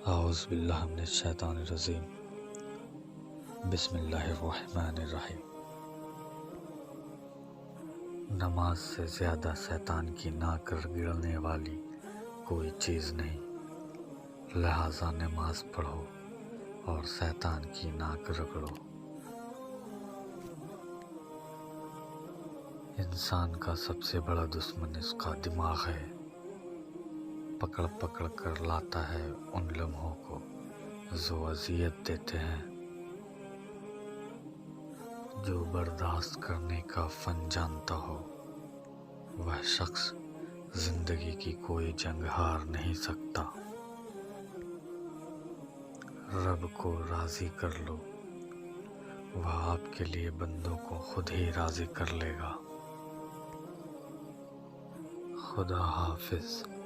اعوذ باللہ من الشیطان الرجیم بسم اللہ الرحمن الرحیم۔ نماز سے زیادہ شیطان کی ناک رگڑنے والی کوئی چیز نہیں، لہٰذا نماز پڑھو اور شیطان کی ناک رگڑو۔ انسان کا سب سے بڑا دشمن اس کا دماغ ہے، پکڑ پکڑ کر لاتا ہے ان لمحوں کو جو اذیت دیتے ہیں۔ جو برداشت کرنے کا فن جانتا ہو وہ شخص زندگی کی کوئی جنگ ہار نہیں سکتا۔ رب کو راضی کر لو، وہ آپ کے لیے بندوں کو خود ہی راضی کر لے گا۔ خدا حافظ۔